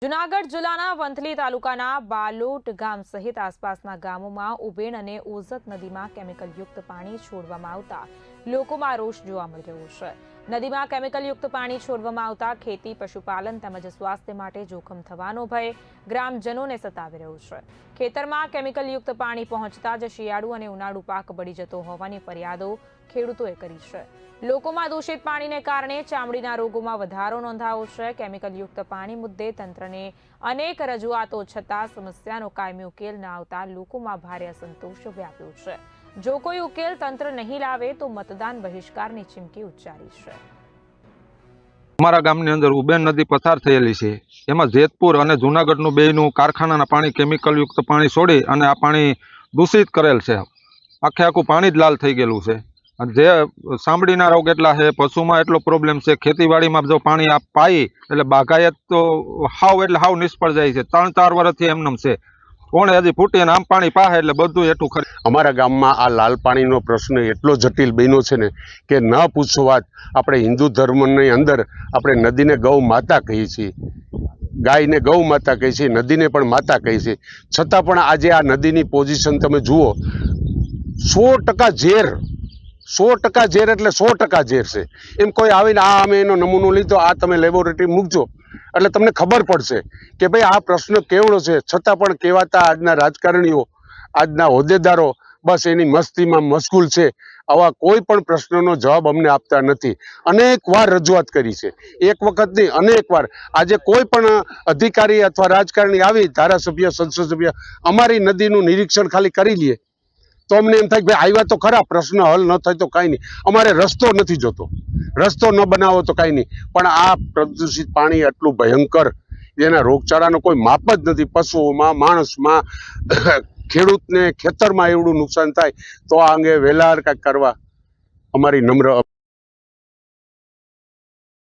જૂનાગઢ જિલ્લાના વંથલી તાલુકાના બાલોટ ગામ સહિત આસપાસના ગામોમાં ઉબેણ અને ઓઝત નદીમાં કેમિકલયુક્ત પાણી છોડવામાં આવતા લોકોમાં રોષ જોવા મળી રહ્યો છે। નદીમાં કેમિકલયુક્ત પાણી છોડવામાં આવતા ખેતી, પશુપાલન તેમજ સ્વાસ્થ્ય માટે જોખમ થવાનો ભય ગ્રામજનોને સતાવી રહ્યો છે। ખેતરમાં કેમિકલયુક્ત પાણી પહોંચતા જ શિયાળુ અને ઉનાળુ પાક બળી જતો હોવાની ફરિયાદો ખેડૂતોએ કરી છે। લોકોમાં દૂષિત પાણીને કારણે ચામડીના રોગોમાં વધારો નોંધાયો છે। કેમિકલયુક્ત પાણી મુદ્દે તંત્રને અનેક રજૂઆતો છતાં સમસ્યાનો કાયમી ઉકેલ ન આવતા લોકોમાં ભારે અસંતોષ વ્યાપ્યો છે। જો કોઈ ઉકેલ તંત્ર નહીં લાવે તો મતદાન બહિષ્કારની ચીમકી ઉચ્ચારી છે। અમારા ગામની અંદર ઉબેન નદી પસાર થયેલી છે। એમાં જેતપુર અને જૂનાગઢનું બેયનું કારખાનાના પાણી કેમિકલયુક્ત પાણી છોડી અને આ પાણી દૂષિત કરેલ છે। આખું પાણી જ લાલ થઈ ગયેલું છે। જે ચામડીના રોગ એટલા છે, પશુમાં એટલો પ્રોબ્લેમ છે। ખેતીવાડીમાં જો પાણી આ પાઈ એટલે બાગાયત તો હાવ નિષ્ફળ જાય છે। 3-4 વર્ષથી એમનેમ છે। કોણે હજી ફૂટી અને આમ પાણી પાહે એટલે બધું એટલું ખરી। અમારા ગામમાં આ લાલ પાણીનો પ્રશ્ન એટલો જટિલ બન્યો છે ને કે ન પૂછો વાત। આપણે હિન્દુ ધર્મની અંદર આપણે નદીને ગૌ માતા કહીએ છીએ, ગાયને ગૌ માતા કહીએ છીએ, નદીને પણ માતા કહીએ છીએ। છતાં પણ આજે આ નદીની પોઝિશન તમે જુઓ, 100% ઝેર, 100% ઝેર એટલે 100% ઝેર છે। એમ કોઈ આવીને આ અમે એનો નમૂનો લીધો, આ તમે લેબોરેટરી મૂકજો એટલે તમને ખબર પડશે કે ભાઈ આ પ્રશ્ન કેવડો છે। છતાં પણ કહેવાતા આજના રાજકારણીઓ, આજના હોદ્દેદારો બસ એની મસ્તીમાં મશગુલ છે। આવા કોઈ પણ પ્રશ્નનો જવાબ અમને આપતા નથી। અનેક વાર રજૂઆત કરી છે, એક વખત નહીં અનેક વાર। આજે કોઈ પણ અધિકારી અથવા રાજકારણી આવી, ધારાસભ્ય, સંસદ સભ્ય અમારી નદીનું નિરીક્ષણ ખાલી કરી લે તો અમને એમ થાય કે ભાઈ આવ્યા તો ખરા, પ્રશ્ન હલ ન થાય તો કાંઈ નહીં, અમારે રસ્તો નથી જોતો, રસ્તો ન બનાવો તો કાંઈ નહીં। પણ આ પ્રદૂષિત પાણી આટલું ભયંકર, એના રોગચાળાનો કોઈ માપ જ નથી। પશુઓમાં, માણસમાં, ખેડૂતને ખેતરમાં એવડું નુકસાન થાય તો આ અંગે વહેલા કાંઈક કરવા અમારી નમ્ર